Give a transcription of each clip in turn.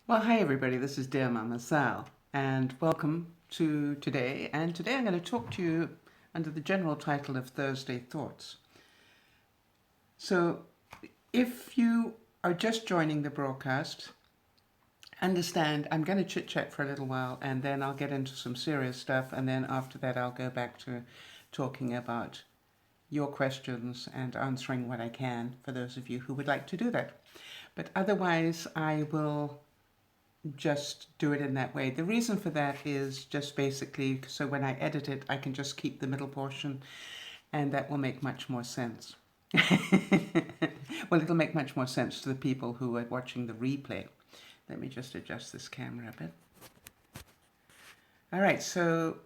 Well, hi everybody, this is Dear Mama Sal, and welcome to today. And today I'm going to talk to you under the general title of Thursday Thoughts. So, if you are just joining the broadcast, understand I'm going to chit chat for a little while and then I'll get into some serious stuff, and then after that I'll go back to talking about your questions and answering what I can for those of you who would like to do that. But otherwise, I will just do it in that way. The reason for that is just basically so when I edit it, I can just keep the middle portion, and that will make much more sense. Well, it'll make much more sense to the people who are watching the replay. Let me just adjust this camera a bit. All right, so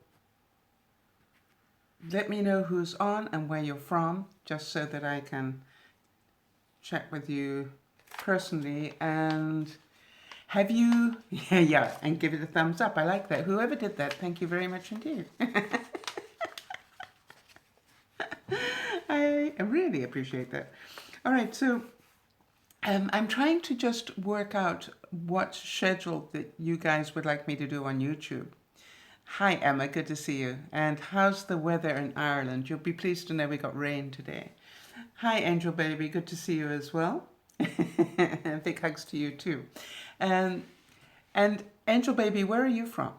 let me know who's on and where you're from, just so that I can chat with you personally. And have you, yeah, and give it a thumbs up. I like that. Whoever did that, thank you very much indeed. I really appreciate that. All right, so I'm trying to just work out what schedule that you guys would like me to do on YouTube. Hi, Emma, good to see you. And how's the weather in Ireland? You'll be pleased to know we got rain today. Hi, Angel Baby, good to see you as well. Big hugs to you too. And and Angel Baby, where are you from?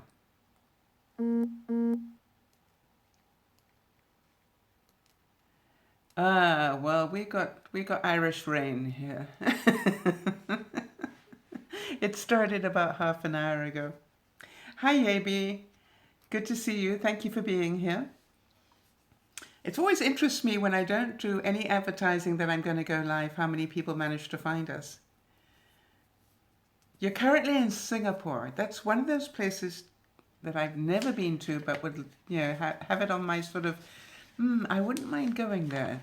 Ah, well, we got Irish rain here. It started about half an hour ago. Hi, Yabi. Good to see you. Thank you for being here. It always interests me when I don't do any advertising that I'm going to go live, how many people manage to find us. You're currently in Singapore. That's one of those places that I've never been to, but would have it on my sort of, I wouldn't mind going there.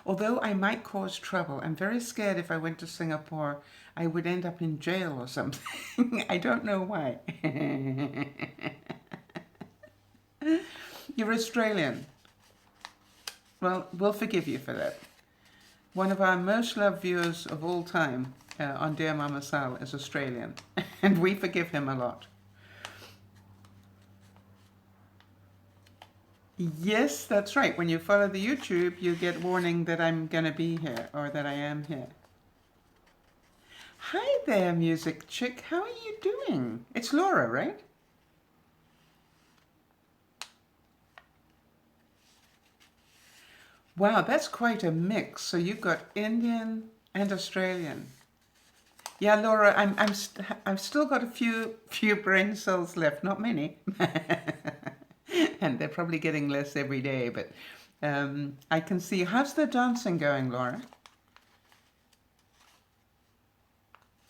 Although I might cause trouble. I'm very scared if I went to Singapore, I would end up in jail or something. I don't know why. You're Australian. Well, we'll forgive you for that. One of our most loved viewers of all time on Dear Mama Sal is Australian, and we forgive him a lot. Yes, that's right. When you follow the YouTube, you get warning that I'm going to be here or that I am here. Hi there, music chick. How are you doing? It's Laura, right? Wow, that's quite a mix. So you've got Indian and Australian. Yeah, Laura, I've still got a few brain cells left, not many, and they're probably getting less every day. But I can see. How's the dancing going, Laura?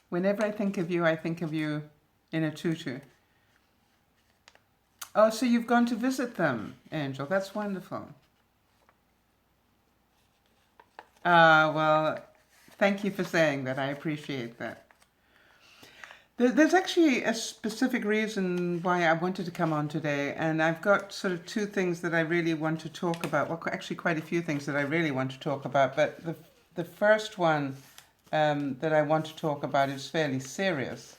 Whenever I think of you in a tutu. Oh, so you've gone to visit them, Angel. That's wonderful. Well, thank you for saying that. I appreciate that. There's actually a specific reason why I wanted to come on today, and I've got sort of two things that I really want to talk about. Well, actually, quite a few things that I really want to talk about, but the first one that I want to talk about is fairly serious,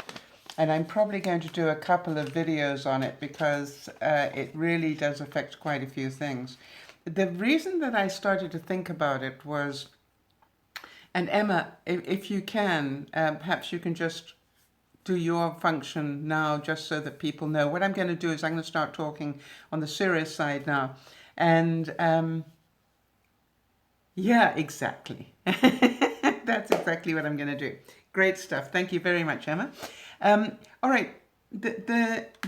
and I'm probably going to do a couple of videos on it because it really does affect quite a few things. The reason that I started to think about it was, and Emma, if you can, perhaps you can just do your function now, just so that people know. What I'm going to do is I'm going to start talking on the serious side now. And yeah, exactly. That's exactly what I'm going to do. Great stuff. Thank you very much, Emma. All right.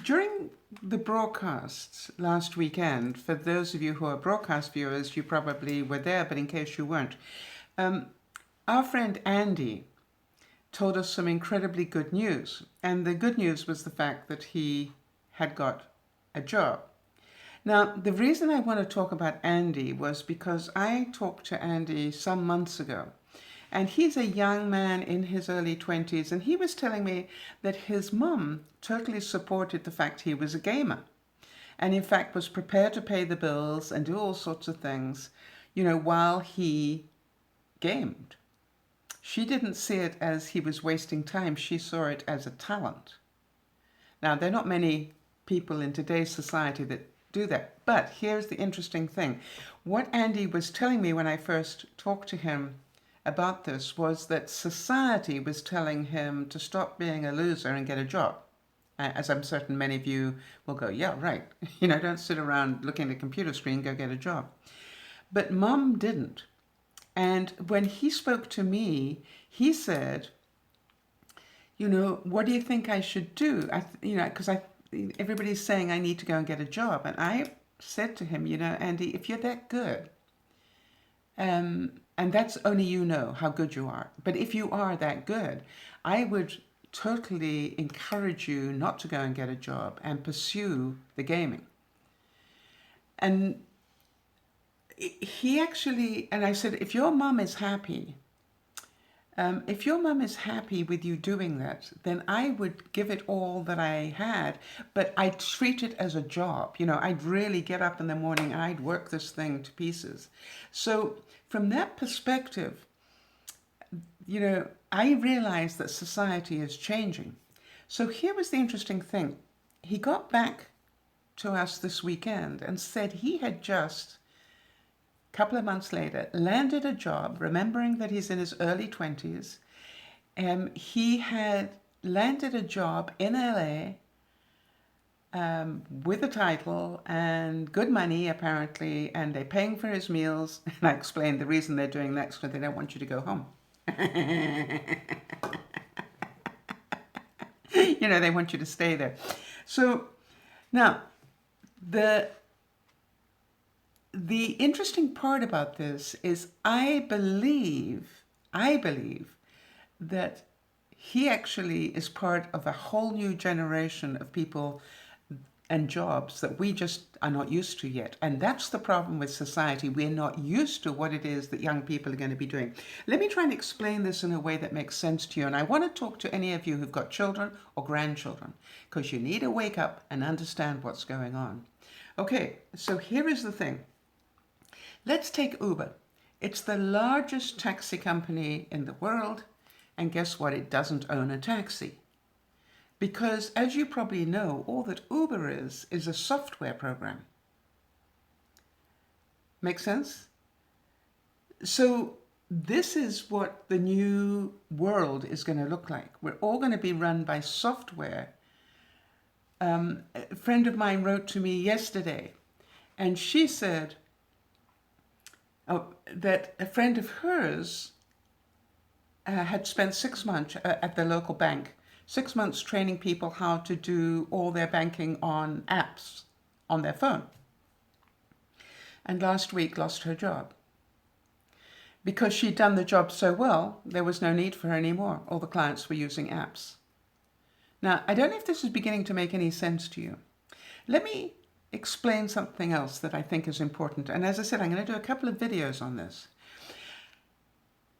During the broadcasts last weekend, for those of you who are broadcast viewers, you probably were there, but in case you weren't, our friend Andy told us some incredibly good news. And the good news was the fact that he had got a job. Now, the reason I want to talk about Andy was because I talked to Andy some months ago. And he's a young man in his early 20s, and he was telling me that his mum totally supported the fact he was a gamer. And in fact was prepared to pay the bills and do all sorts of things, while he gamed. She didn't see it as he was wasting time. She saw it as a talent. Now, there are not many people in today's society that do that. But here's the interesting thing. What Andy was telling me when I first talked to him about this was that society was telling him to stop being a loser and get a job. As I'm certain many of you will go, yeah, right. Don't sit around looking at a computer screen, go get a job. But Mum didn't. And when he spoke to me, he said, what do you think I should do? Because everybody's saying I need to go and get a job. And I said to him, Andy, if you're that good, and that's only how good you are. But if you are that good, I would totally encourage you not to go and get a job and pursue the gaming. And he actually, and I said, if your mum is happy, with you doing that, then I would give it all that I had, but I'd treat it as a job. I'd really get up in the morning and I'd work this thing to pieces. So from that perspective, I realized that society is changing. So here was the interesting thing. He got back to us this weekend and said he had just, a couple of months later, landed a job, remembering that he's in his early 20s. He had landed a job in LA with a title and good money, apparently, and they're paying for his meals. And I explained the reason they're doing that is because they don't want you to go home. They want you to stay there. So now, the interesting part about this is I believe that he actually is part of a whole new generation of people and jobs that we just are not used to yet. And that's the problem with society. We're not used to what it is that young people are going to be doing. Let me try and explain this in a way that makes sense to you. And I want to talk to any of you who've got children or grandchildren, because you need to wake up and understand what's going on. Okay, so here is the thing. Let's take Uber. It's the largest taxi company in the world. And guess what? It doesn't own a taxi. Because, as you probably know, all that Uber is a software program. Make sense? So this is what the new world is going to look like. We're all going to be run by software. A friend of mine wrote to me yesterday, and she said that a friend of hers had spent 6 months at the local bank, 6 months training people how to do all their banking on apps on their phone. And last week lost her job. Because she'd done the job so well, there was no need for her anymore. All the clients were using apps. Now, I don't know if this is beginning to make any sense to you. Let me explain something else that I think is important. And as I said, I'm going to do a couple of videos on this.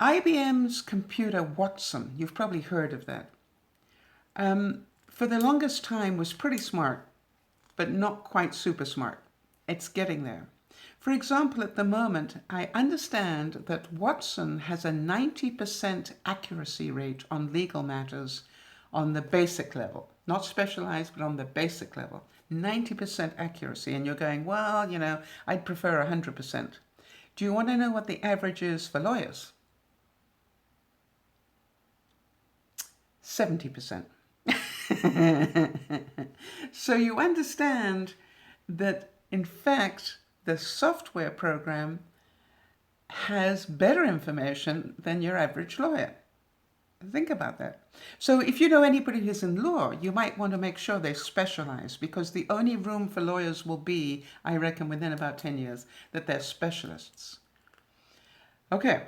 IBM's computer Watson, you've probably heard of that, for the longest time was pretty smart, but not quite super smart. It's getting there. For example, at the moment, I understand that Watson has a 90% accuracy rate on legal matters on the basic level, not specialized, but on the basic level. 90% accuracy. And you're going, well, I'd prefer 100%. Do you want to know what the average is for lawyers? 70%. So you understand that, in fact, the software program has better information than your average lawyer. Think about that. So if you know anybody who's in law, you might want to make sure they specialize, because the only room for lawyers will be, I reckon, within about 10 years, that they're specialists. Okay.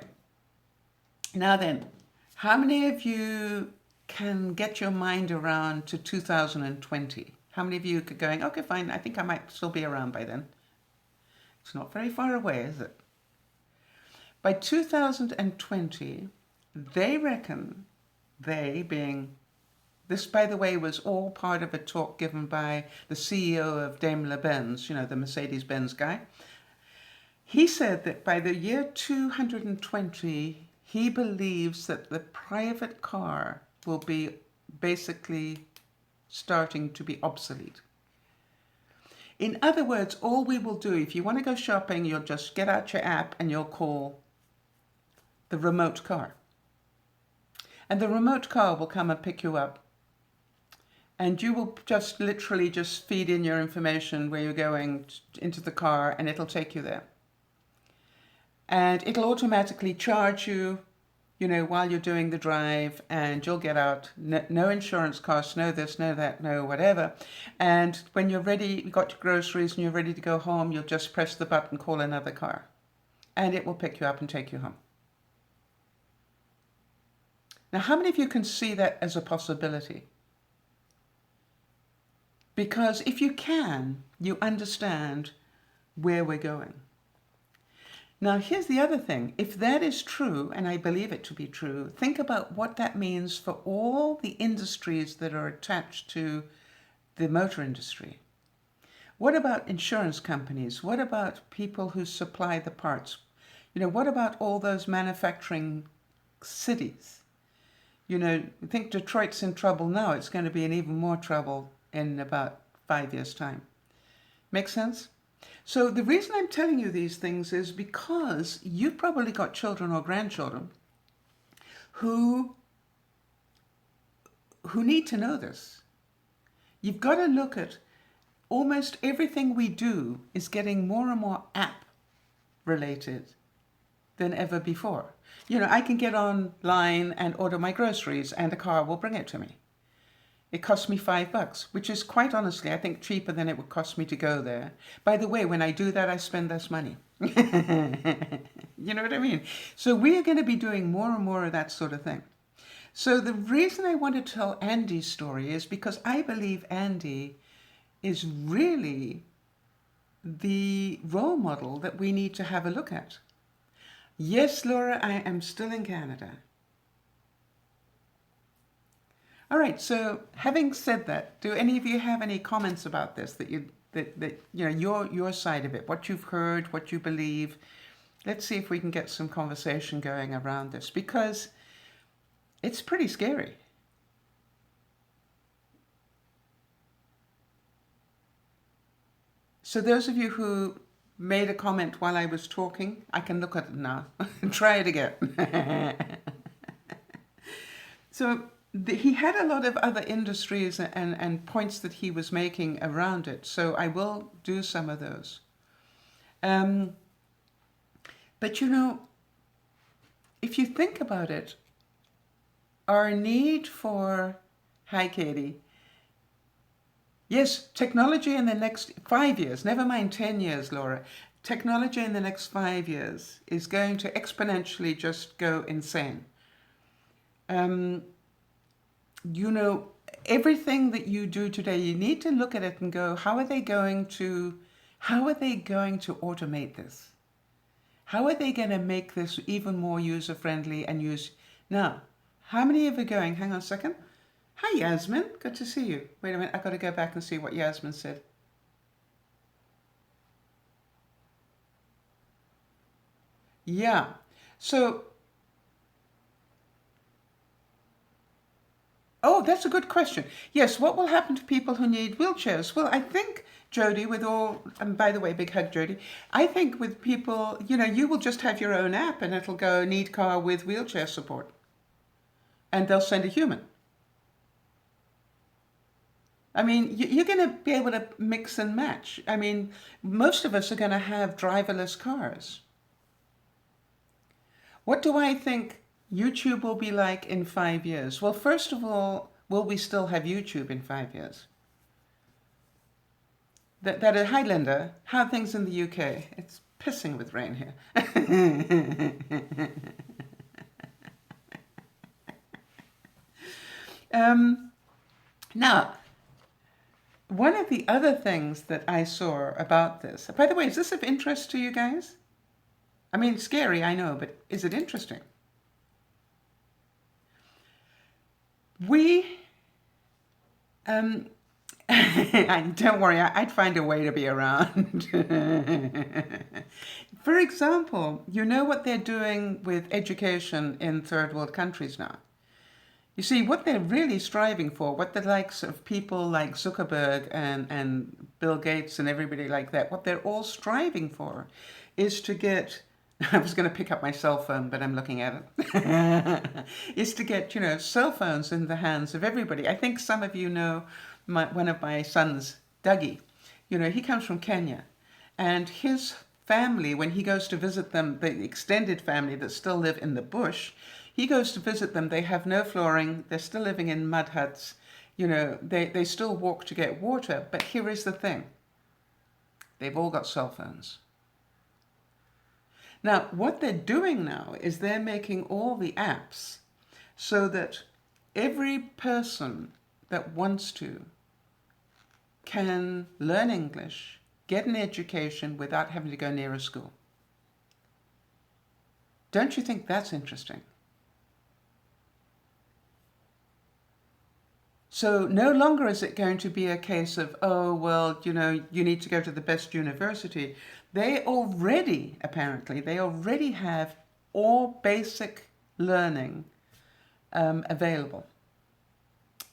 Now then, how many of you can get your mind around to 2020? How many of you are going, okay, fine, I think I might still be around by then? It's not very far away, is it? By 2020, they reckon, they being, this, by the way, was all part of a talk given by the CEO of Daimler-Benz, the Mercedes-Benz guy. He said that by the year 220, he believes that the private car will be basically starting to be obsolete. In other words, all we will do, if you want to go shopping, you'll just get out your app and you'll call the remote car. And the remote car will come and pick you up. And you will just literally just feed in your information where you're going into the car, and it'll take you there. And it'll automatically charge you, while you're doing the drive, and you'll get out. No insurance costs, no this, no that, no whatever. And when you're ready, you've got your groceries and you're ready to go home, you'll just press the button, call another car. And it will pick you up and take you home. Now, how many of you can see that as a possibility? Because if you can, you understand where we're going. Now, here's the other thing. If that is true, and I believe it to be true, think about what that means for all the industries that are attached to the motor industry. What about insurance companies? What about people who supply the parts? What about all those manufacturing cities? I think Detroit's in trouble now. It's going to be in even more trouble in about 5 years' time. Make sense? So the reason I'm telling you these things is because you've probably got children or grandchildren who need to know this. You've got to look at almost everything we do is getting more and more app related than ever before. I can get online and order my groceries and a car will bring it to me. It cost me $5, which is quite honestly, I think, cheaper than it would cost me to go there. By the way, when I do that, I spend less money. You know what I mean? So we are going to be doing more and more of that sort of thing. So the reason I want to tell Andy's story is because I believe Andy is really the role model that we need to have a look at. Yes, Laura, I am still in Canada. All right, so having said that, do any of you have any comments about this, your side of it, what you've heard, what you believe? Let's see if we can get some conversation going around this, because it's pretty scary. So those of you who made a comment while I was talking, I can look at it now. Try it again. So he had a lot of other industries and points that he was making around it. So I will do some of those. But if you think about it, our need for, hi Katie, yes, technology in the next 5 years, never mind 10 years, Laura, technology in the next 5 years is going to exponentially just go insane. Everything that you do today, you need to look at it and go, how are they going to automate this? How are they going to make this even more user-friendly and Now, how many of you are going? Hang on a second. Hi, Yasmin. Good to see you. Wait a minute. I've got to go back and see what Yasmin said. Yeah. So, oh, that's a good question. Yes, what will happen to people who need wheelchairs? Well, I think, Jody, and by the way, big hug, Jody. I think with people, you will just have your own app and it'll go need car with wheelchair support. And they'll send a human. I mean, you're going to be able to mix and match. I mean, most of us are going to have driverless cars. What do I think YouTube will be like in 5 years? Well, first of all, will we still have YouTube in 5 years? Hi, Linda. How are things in the UK? It's pissing with rain here. Now, one of the other things that I saw about this, by the way, is this of interest to you guys? I mean, scary, I know, but is it interesting? We, And don't worry, I'd find a way to be around. For example, you know what they're doing with education in third world countries now? You see, what they're really striving for, what the likes of people like Zuckerberg and Bill Gates and everybody like that, what they're all striving for is to get, I was going to pick up my cell phone, but I'm looking at it, is to get, cell phones in the hands of everybody. I think some of you know one of my sons, Dougie. He comes from Kenya. And his family, when he goes to visit them, the extended family that still live in the bush, he goes to visit them. They have no flooring. They're still living in mud huts. They still walk to get water. But here is the thing. They've all got cell phones. Now, what they're doing now is they're making all the apps so that every person that wants to can learn English, get an education without having to go near a school. Don't you think that's interesting? So no longer is it going to be a case of, oh, well, you need to go to the best university. Apparently, they already have all basic learning available.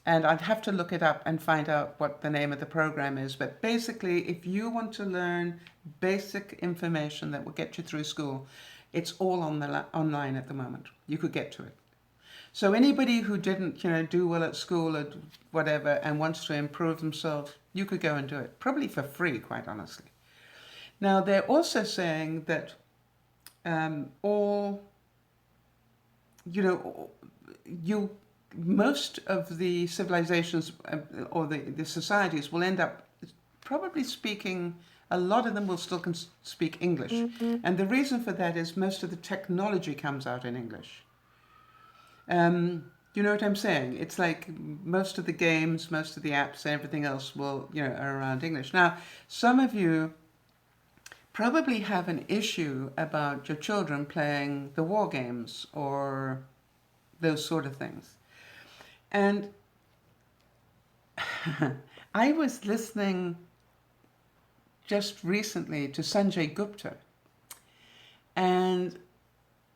And I'd have to look it up and find out what the name of the program is. But basically, if you want to learn basic information that will get you through school, it's all online at the moment. You could get to it. So anybody who didn't, do well at school or whatever and wants to improve themselves, you could go and do it, probably for free, quite honestly. Now, they're also saying that most of the civilizations or the societies will end up probably speaking, a lot of them will still speak English. Mm-hmm. And the reason for that is most of the technology comes out in English. You know what I'm saying? It's like most of the games, most of the apps, and everything else are around English. Now, some of you probably have an issue about your children playing the war games or those sort of things. And I was listening just recently to Sanjay Gupta. And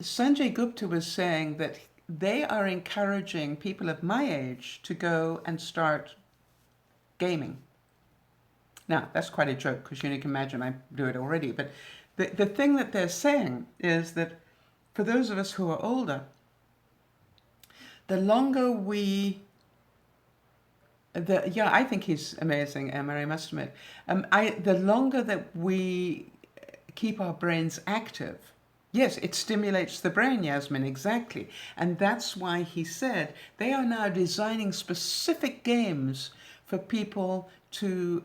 Sanjay Gupta was saying that they are encouraging people of my age to go and start gaming. Now, that's quite a joke because you can imagine I do it already. But the thing that they're saying is that for those of us who are older, the longer I think he's amazing, Emma, I must admit. The longer that we keep our brains active, yes, it stimulates the brain, Yasmin, exactly. And that's why he said they are now designing specific games for people to,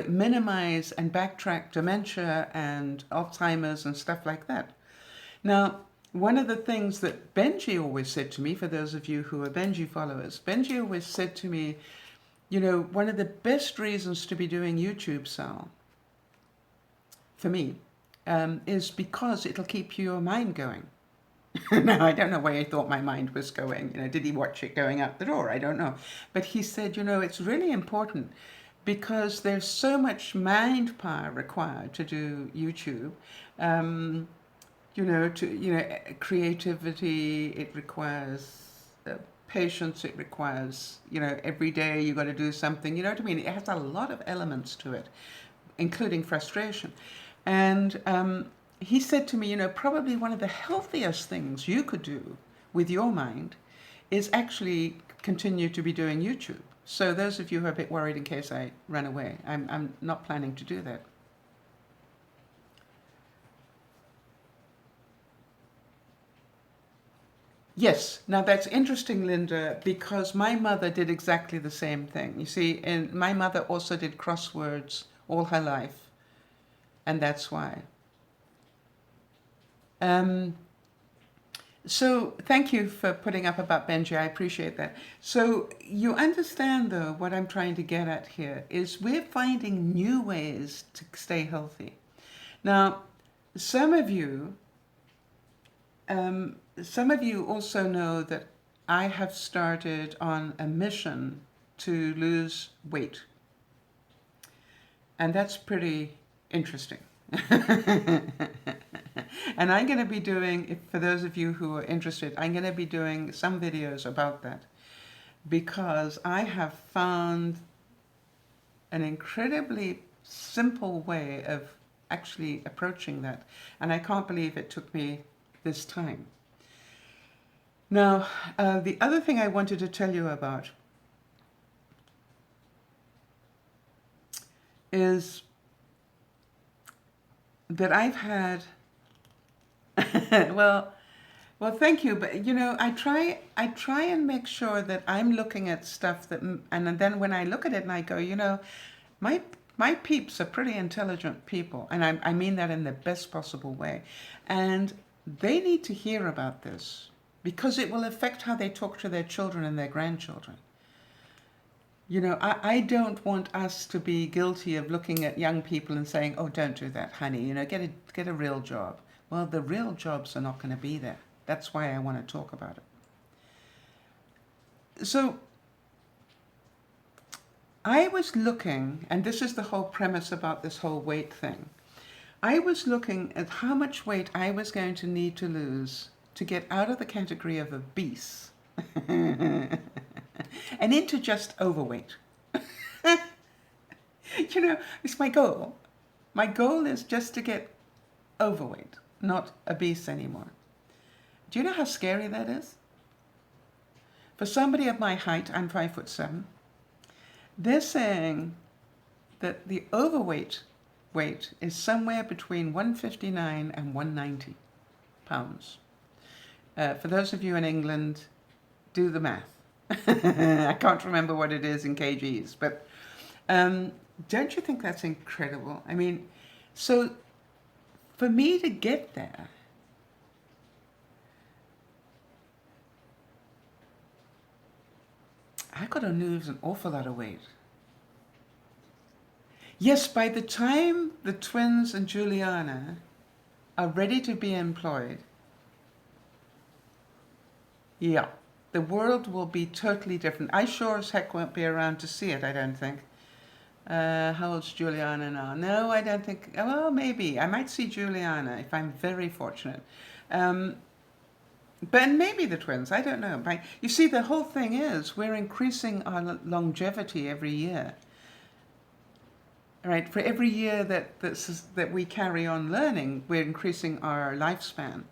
minimize and backtrack dementia and Alzheimer's and stuff like that. Now, one of the things that Benji always said to me, for those of you who are Benji followers, Benji always said to me, one of the best reasons to be doing YouTube, Sal, for me, is because it'll keep your mind going. Now, I don't know where he thought my mind was going. Did he watch it going out the door? I don't know. But he said, it's really important because there's so much mind power required to do YouTube. Creativity, it requires patience, it requires, every day you got to do something, you know what I mean? It has a lot of elements to it, including frustration. And he said to me, probably one of the healthiest things you could do with your mind is actually continue to be doing YouTube. So those of you who are a bit worried in case I run away, I'm not planning to do that. Yes, now that's interesting, Linda, because my mother did exactly the same thing. You see, and my mother also did crosswords all her life, and that's why. So thank you for putting up about Benji. I appreciate that. So you understand, though, what I'm trying to get at here is we're finding new ways to stay healthy. Now, some of you also know that I have started on a mission to lose weight. And that's pretty interesting. And I'm going to be doing, for those of you who are interested, I'm going to be doing some videos about that, because I have found an incredibly simple way of actually approaching that. And I can't believe it took me this time. Now, the other thing I wanted to tell you about is that I've had, well, thank you, but you know, I try and make sure that I'm looking at stuff that, and then when I look at it and I go, you know, my peeps are pretty intelligent people, and I mean that in the best possible way, and they need to hear about this because it will affect how they talk to their children and their grandchildren. You know, I don't want us to be guilty of looking at young people and saying, oh, don't do that, honey, you know, get a real job. Well, the real jobs are not going to be there. That's why I want to talk about it. So I was looking, and this is the whole premise about this whole weight thing. I was looking at how much weight I was going to need to lose to get out of the category of obese and into just overweight. You know, it's my goal. My goal is just to get overweight, not obese anymore. Do you know how scary that is? For somebody of my height, I'm 5'7", they're saying that the overweight weight is somewhere between 159 and 190 pounds. For those of you in England, do the math. I can't remember what it is in kgs, but don't you think that's incredible? I mean, so for me to get there, I got to lose an awful lot of weight. Yes, by the time the twins and Juliana are ready to be employed, yeah, the world will be totally different. I sure as heck won't be around to see it, I don't think. How old's Juliana now? No, I don't think, well, maybe. I might see Juliana if I'm very fortunate. But maybe the twins, I don't know. But you see, the whole thing is we're increasing our longevity every year. Right? For every year that we carry on learning, we're increasing our lifespan.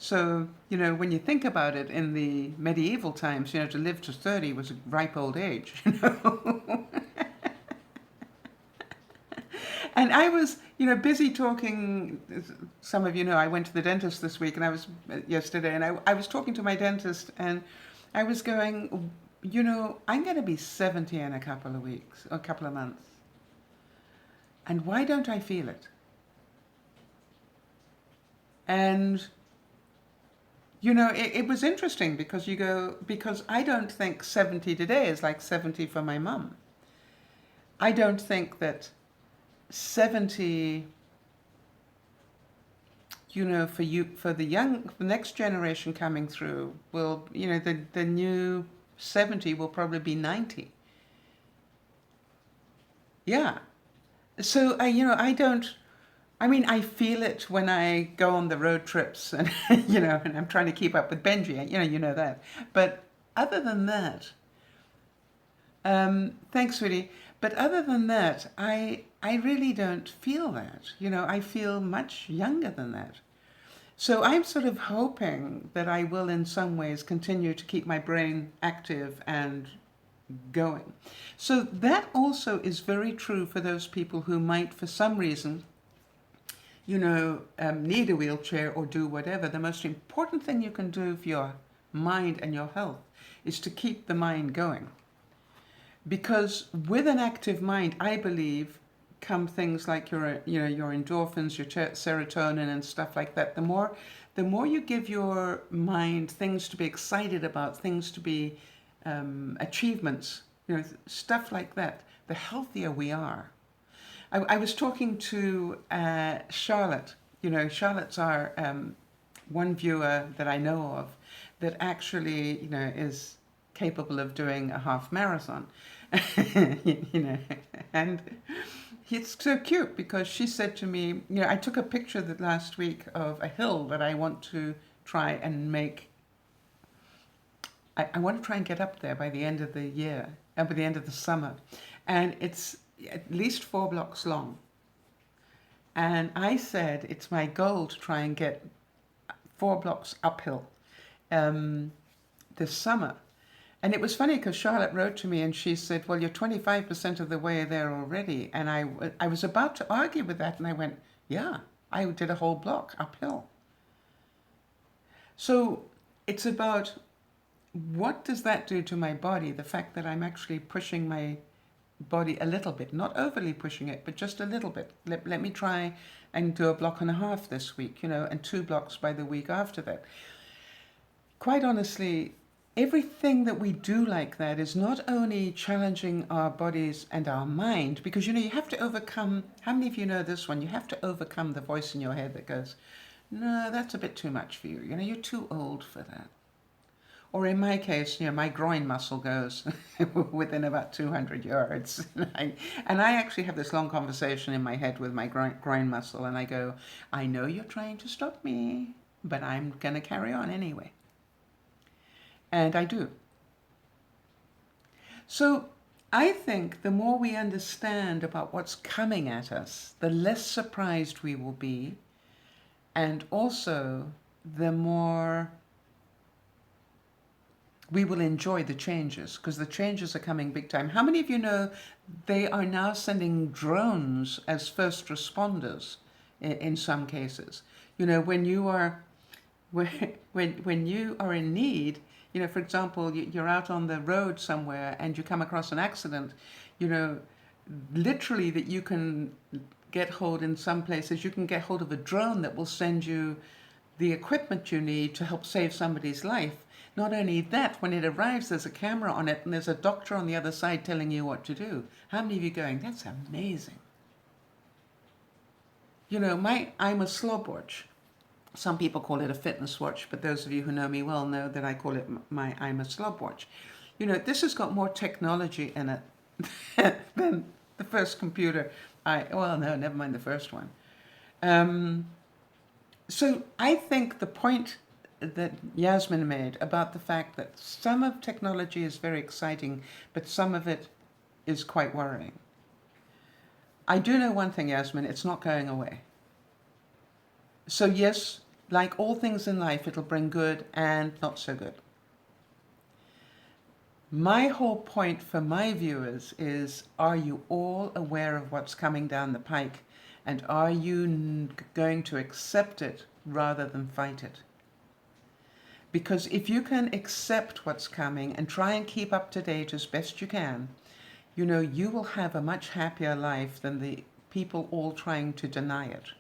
So, you know, when you think about it, in the medieval times, you know, to live to 30 was a ripe old age, you know. And I was, you know, busy talking. Some of you know I went to the dentist this week, and I was yesterday, and I was talking to my dentist, and I was going, you know, I'm going to be 70 in a couple of weeks, or a couple of months. And why don't I feel it? And, you know, it was interesting because you go, because I don't think 70 today is like 70 for my mum. I don't think that 70, you know, for the next generation coming through will, you know, the new 70 will probably be 90. Yeah. So you know, I mean, I feel it when I go on the road trips and, you know, and I'm trying to keep up with Benji, you know that. But other than that, thanks, sweetie. But other than that, I really don't feel that. You know, I feel much younger than that. So I'm sort of hoping that I will in some ways continue to keep my brain active and going. So that also is very true for those people who might, for some reason, you know, need a wheelchair or do whatever. The most important thing you can do for your mind and your health is to keep the mind going. Because with an active mind, I believe, come things like your, you know, your endorphins, your serotonin and stuff like that. The more you give your mind things to be excited about, things to be achievements, you know, stuff like that, the healthier we are. I was talking to Charlotte. You know, Charlotte's our one viewer that I know of that actually, you know, capable of doing a half marathon. You know, and it's so cute because she said to me, you know, I took a picture that last week of a hill that I want to try and make. I want to try and get up there by the end of the year, by the end of the summer. And it's at least 4 blocks long. And I said it's my goal to try and get 4 blocks uphill this summer. And it was funny because Charlotte wrote to me and she said, well, you're 25% of the way there already. And I was about to argue with that and I went, yeah, I did a whole block uphill. So it's about what does that do to my body? The fact that I'm actually pushing my body a little bit, not overly pushing it, but just a little bit. Let me try and do a block and a half this week, you know, and 2 blocks by the week after that. Quite honestly, everything that we do like that is not only challenging our bodies and our mind, because, you know, you have to overcome, how many of you know this one? You have to overcome the voice in your head that goes, no, that's a bit too much for you. You know, you're too old for that. Or in my case, you know, my groin muscle goes within about 200 yards. And I actually have this long conversation in my head with my groin muscle, and I go, I know you're trying to stop me, but I'm going to carry on anyway. And I do. So I think the more we understand about what's coming at us, the less surprised we will be, and also the more we will enjoy the changes, because the changes are coming big time. How many of you know they are now sending drones as first responders in some cases? You know, when you are when you are in need, you know, for example, you're out on the road somewhere and you come across an accident, you know, literally that you can get hold in some places, you can get hold of a drone that will send you the equipment you need to help save somebody's life. Not only that, when it arrives, there's a camera on it and there's a doctor on the other side telling you what to do. How many of you going, that's amazing? You know, I'm a slob watch. Some people call it a fitness watch, but those of you who know me well know that I call it I'm a slob watch. You know, this has got more technology in it than the first computer. Well, no, never mind the first one. So I think the point that Yasmin made about the fact that some of technology is very exciting, but some of it is quite worrying. I do know one thing, Yasmin, it's not going away. So yes, like all things in life, it'll bring good and not so good. My whole point for my viewers is, are you all aware of what's coming down the pike? And are you going to accept it rather than fight it? Because if you can accept what's coming and try and keep up to date as best you can, you know, you will have a much happier life than the people all trying to deny it.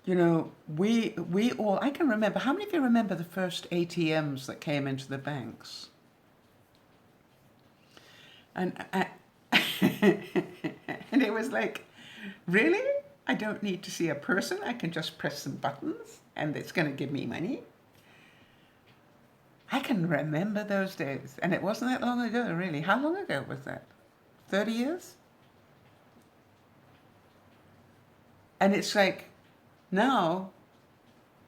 You know, we all, I can remember, how many of you remember the first ATMs that came into the banks? And and it was like, really? I don't need to see a person. I can just press some buttons and it's going to give me money. I can remember those days. And it wasn't that long ago, really. How long ago was that? 30 years? And it's like, now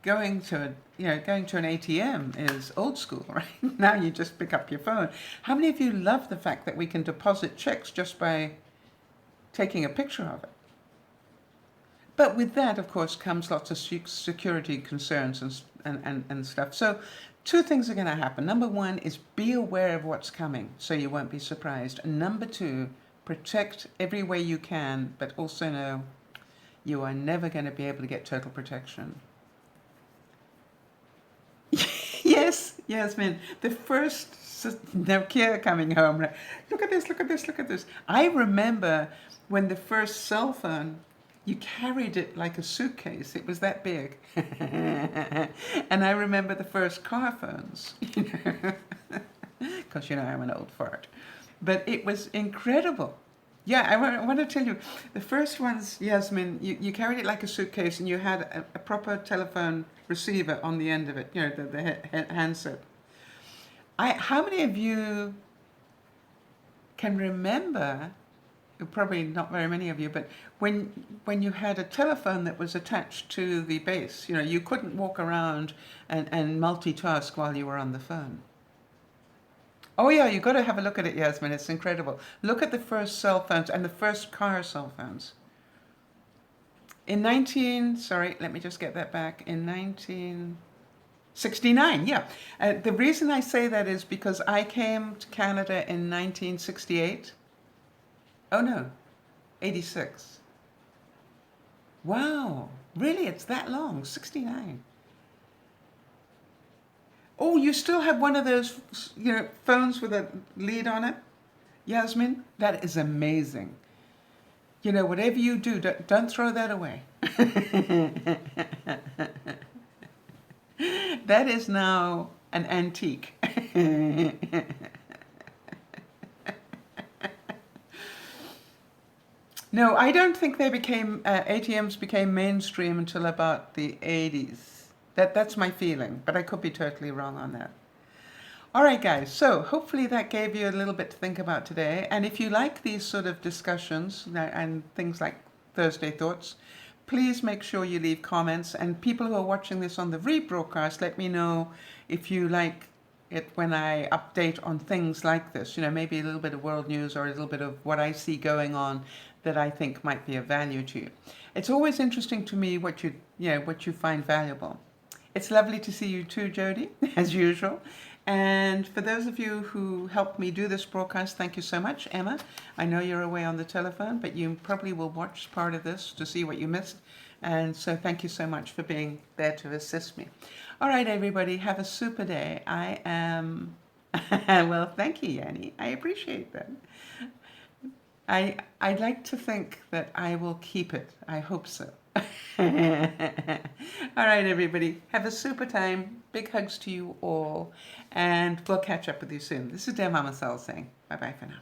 going to an ATM is old school, right? Now you just pick up your phone. How many of you love the fact that we can deposit checks just by taking a picture of it? But with that, of course, comes lots of security concerns and stuff. So 2 things are going to happen. Number 1 is be aware of what's coming so you won't be surprised. And number 2, protect every way you can, but also know you are never going to be able to get total protection. Yes, Yasmin, the first Nokia coming home, look at this, look at this, look at this. I remember when the first cell phone, you carried it like a suitcase. It was that big. And I remember the first car phones, because, you know, I'm an old fart. But it was incredible. Yeah, I want to tell you, the first ones, Yasmin, you carried it like a suitcase and you had a proper telephone receiver on the end of it, you know, the handset. How many of you can remember, probably not very many of you, but when you had a telephone that was attached to the base, you know, you couldn't walk around and multitask while you were on the phone. Oh yeah, you got to have a look at it, Yasmin. It's incredible. Look at the first cell phones and the first car cell phones. Sorry, let me just get that back. In 1969, yeah. The reason I say that is because I came to Canada in 1968. Oh no, 86. Wow, really? It's that long, 69. Oh, you still have one of those, you know, phones with a lead on it? Yasmin, that is amazing. You know, whatever you do, don't throw that away. That is now an antique. No, I don't think ATMs became mainstream until about the 80s. That's my feeling, but I could be totally wrong on that. All right, guys, so hopefully that gave you a little bit to think about today. And if you like these sort of discussions and things like Thursday Thoughts, please make sure you leave comments. And people who are watching this on the rebroadcast, let me know if you like it when I update on things like this. You know, maybe a little bit of world news or a little bit of what I see going on that I think might be of value to you. It's always interesting to me what you find valuable. It's lovely to see you too, Jody, as usual. And for those of you who helped me do this broadcast, thank you so much. Emma, I know you're away on the telephone, but you probably will watch part of this to see what you missed. And so thank you so much for being there to assist me. All right, everybody, have a super day. I am, well, thank you, Yanni. I appreciate that. I'd like to think that I will keep it. I hope so. All right, everybody. Have a super time. Big hugs to you all. And we'll catch up with you soon. This is DearMamaSal saying bye-bye for now.